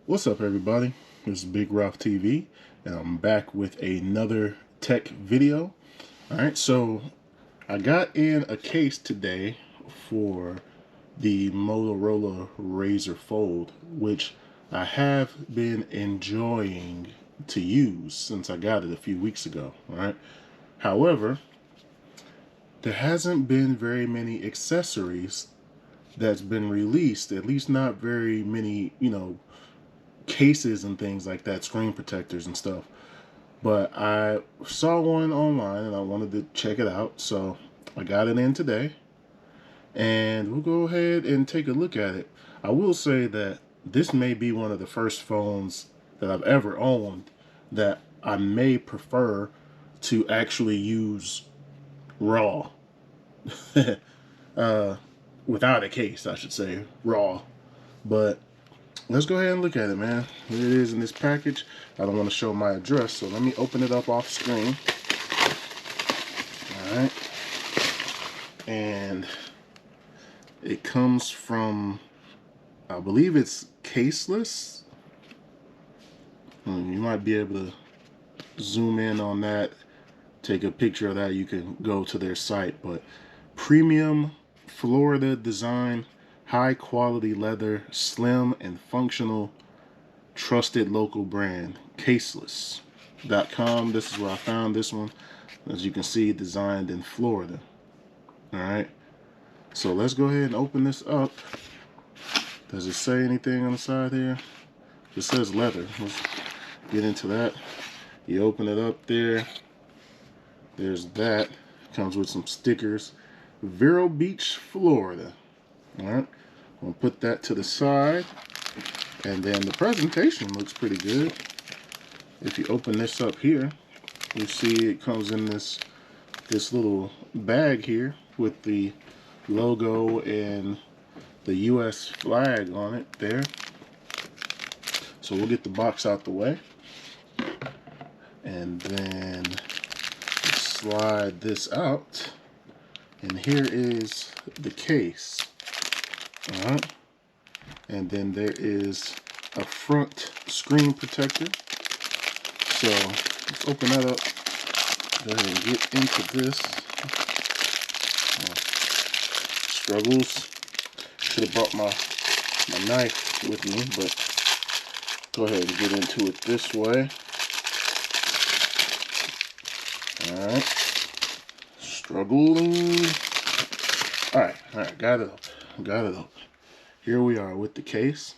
What's up, everybody? This is Big Ralph TV, and I'm back with another tech video. Alright, so I got in a case today for the Motorola Razr Fold, which I have been enjoying to use since I got it a few weeks ago. Alright, however, there hasn't been very many accessories that's been released, at least not very many, cases and things like that, screen protectors and stuff. But I saw one online and I wanted to check it out, so I got it in today, and we'll go ahead and take a look at it. I will say that this may be one of the first phones that I've ever owned that I may prefer to actually use raw. uh, Without a case, I should say, raw. But let's go ahead and look at it, man. Here it is in this package. I don't want to show my address, so let me open it up off screen. Alright. And it comes from, I believe it's Caseles. You might be able to zoom in on that, take a picture of that. You can go to their site. But premium Florida design, high quality leather, slim and functional, trusted local brand, Caseles.com. This is where I found this one. As you can see, designed in Florida. Alright, so let's go ahead and open this up. Does it say anything on the side here? It says leather. Let's get into that. You open it up there. There's that. Comes with some stickers. Vero Beach, Florida. Alright, we'll put that to the side. And then the presentation looks pretty good. If you open this up here, you see it comes in this little bag here with the logo and the US flag on it there. So we'll get the box out the way. And then slide this out. And here is the case. Alright. And then there is a front screen protector. So let's open that up. Go ahead and get into this. Struggles. Should have brought my knife with me, but go ahead and get into it this way. Alright. Struggling. Alright, got it up. Here we are with the case.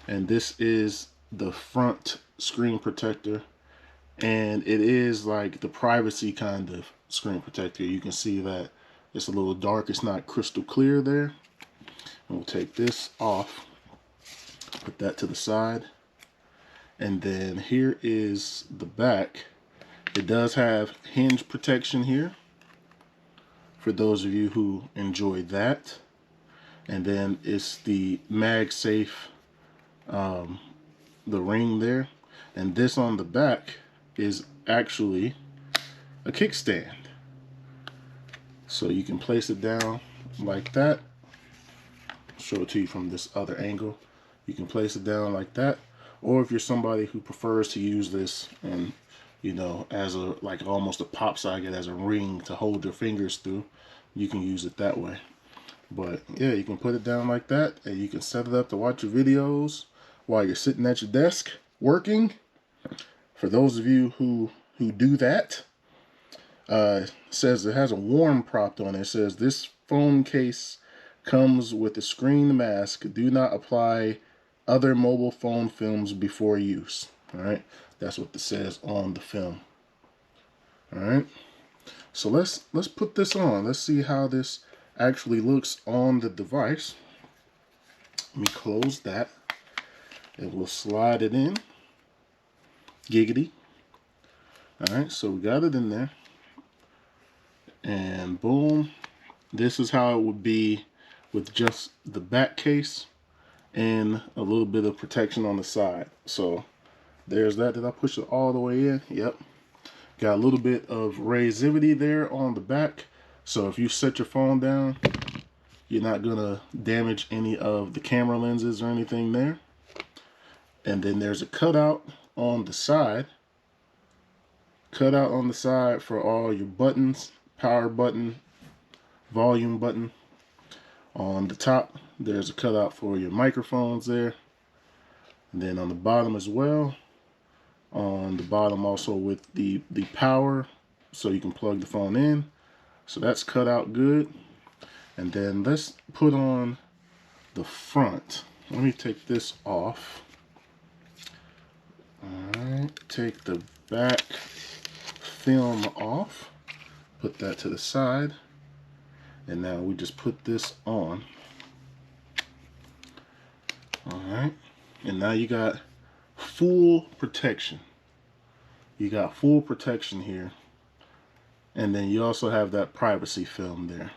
And this is the front screen protector. And it is like the privacy kind of screen protector. You can see that it's a little dark. It's not crystal clear there. And we'll take this off. Put that to the side. And then here is the back. It does have hinge protection here, for those of you who enjoy that. And then it's the MagSafe, the ring there. And this on the back is actually a kickstand. So you can place it down like that. I'll show it to you from this other angle. You can place it down like that. Or if you're somebody who prefers to use this and, as a, like almost a pop socket, as a ring to hold your fingers through, you can use it that way. But yeah, you can put it down like that, and you can set it up to watch your videos while you're sitting at your desk working. For those of you who do that, says it has a warm prompt on it. It says this phone case comes with a screen mask. Do not apply other mobile phone films before use. All right, that's what it says on the film. All right, so let's put this on. Let's see how this actually looks on the device. Let me close that, and we'll slide it in. Giggity. All right, so we got it in there, and boom, this is how it would be with just the back case and a little bit of protection on the side. So there's that. Did I push it all the way in? Yep. Got a little bit of razivity there on the back. So if you set your phone down, you're not gonna damage any of the camera lenses or anything there. And then there's a cutout on the side. Cutout on the side for all your buttons, power button, volume button. On the top, there's a cutout for your microphones there. And then on the bottom as well. On the bottom also with the power, so you can plug the phone in. So that's cut out good. And then let's put on the front. Let me take this off. Alright, take the back film off. Put that to the side. And now we just put this on. Alright. And now you got full protection. You got full protection here. And then you also have that privacy film there.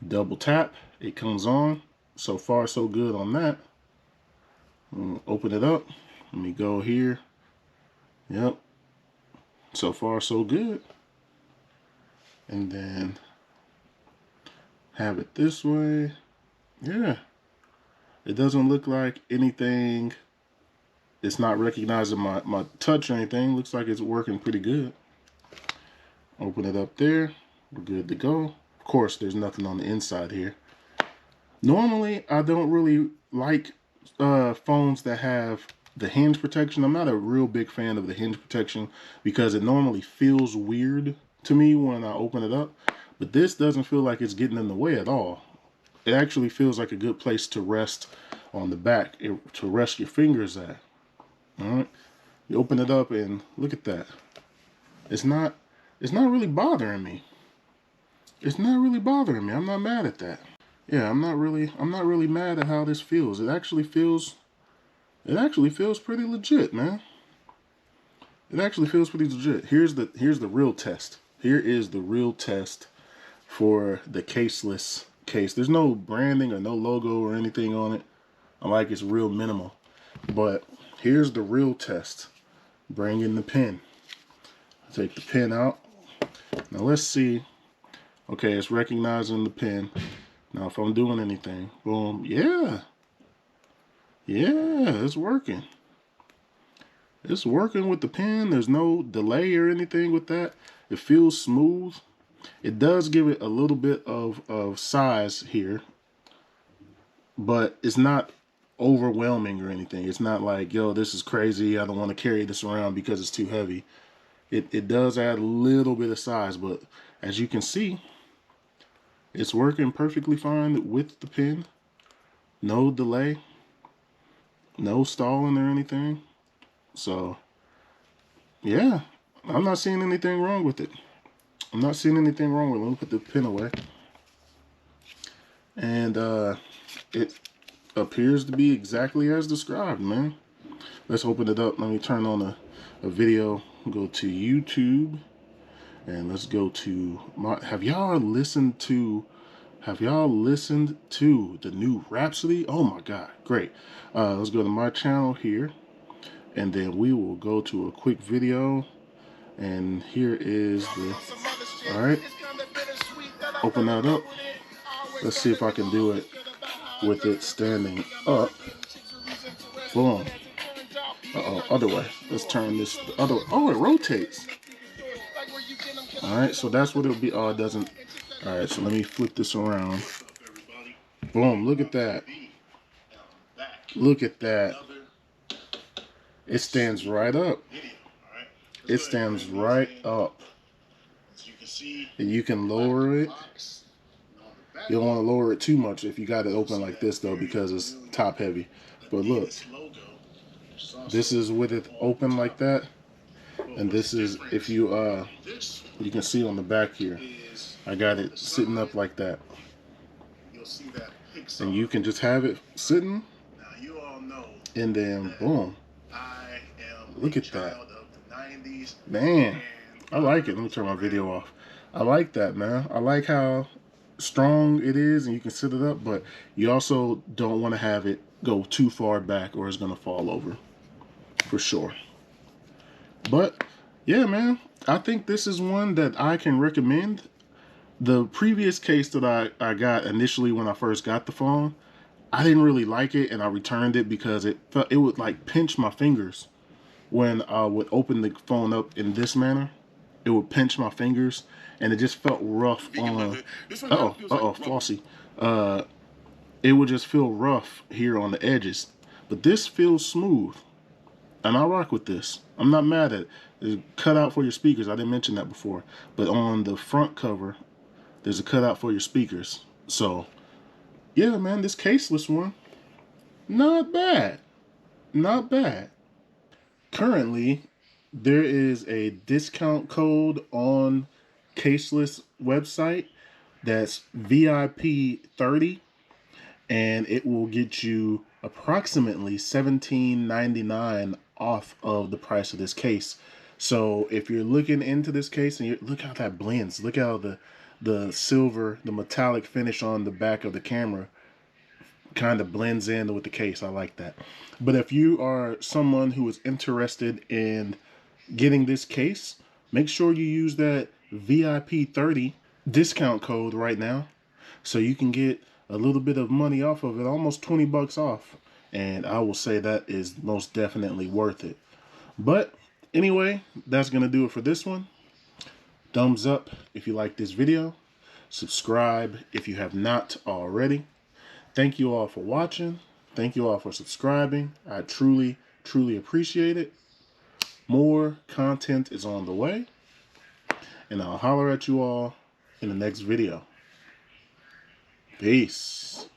Double tap, it comes on. So far so good on that. Open it up. Let me go here. Yep. So far so good. And then have it this way. Yeah. It doesn't look like anything. It's not recognizing my touch or anything. Looks like it's working pretty good. Open it up there. We're good to go. Of course, there's nothing on the inside here. Normally, I don't really like phones that have the hinge protection. I'm not a real big fan of the hinge protection because it normally feels weird to me when I open it up. But this doesn't feel like it's getting in the way at all. It actually feels like a good place to rest on the back, to rest your fingers at. All right, you open it up and look at that. It's not really bothering me. It's not really bothering me. I'm not mad at that. Yeah, I'm not really mad at how this feels. It actually feels pretty legit, man. It actually feels pretty legit. Here's the real test. Here is the real test for the caseless case. There's no branding or no logo or anything on it. I like it's real minimal. But here's the real test. Bring in the pin. Take the pin out. Now let's see. Okay, it's recognizing the pin. Now if I'm doing anything, boom, yeah. Yeah, it's working. It's working with the pin. There's no delay or anything with that. It feels smooth. It does give it a little bit of size here, but it's not overwhelming or anything. It's not like, yo, this is crazy. I don't want to carry this around because it's too heavy. It does add a little bit of size, but as you can see, it's working perfectly fine with the pin. No delay, no stalling or anything. So, yeah, I'm not seeing anything wrong with it. I'm not seeing anything wrong with it. Let me put the pin away. And it appears to be exactly as described, man. Let's open it up. Let me turn on a video. Go to YouTube. And let's go to have y'all listened to the new Rhapsody? Oh my god, great. Let's go to my channel here, and then we will go to a quick video. And here is the, all right, open that up. Let's see if I can do it with it standing up. Boom. Uh-oh, other way. Let's turn this the other way. Oh, it rotates. All right, so that's what it'll be. Oh, it doesn't. All right, so let me flip this around. Boom, look at that. Look at that. It stands right up. It stands right up. And you can lower it. You don't want to lower it too much if you got it open like this, though, because it's top heavy. But look, this is with it open like that. And this is, if you can see on the back here, I got it sitting up like that. And you can just have it sitting, and then boom. Look at that. Man, I like it. Let me turn my video off. I like that, man. I like how strong it is, and you can sit it up, but you also don't want to have it go too far back or it's going to fall over, for sure. But yeah, man, I think this is one that I can recommend. The previous case that I got initially when I first got the phone, I didn't really like it, and I returned it because it would like pinch my fingers when I would open the phone up in this manner. It would pinch my fingers, and it just felt rough on. Flossy. It would just feel rough here on the edges, but this feels smooth, and I rock with this. I'm not mad at it. There's a cutout for your speakers. I didn't mention that before, but on the front cover, there's a cutout for your speakers. So yeah, man, this caseless one, not bad. Not bad. Currently, there is a discount code on Caseless website that's VIP 30, and it will get you approximately $17.99 off of the price of this case. So if you're looking into this case, and look how that blends, look how the silver, the metallic finish on the back of the camera kind of blends in with the case. I like that. But if you are someone who is interested in getting this case, make sure you use that VIP 30 discount code right now so you can get a little bit of money off of it, almost 20 bucks off. And I will say that is most definitely worth it. But anyway, that's going to do it for this one. Thumbs up if you like this video. Subscribe if you have not already. Thank you all for watching. Thank you all for subscribing. I truly, truly appreciate it. More content is on the way. And I'll holler at you all in the next video. Peace.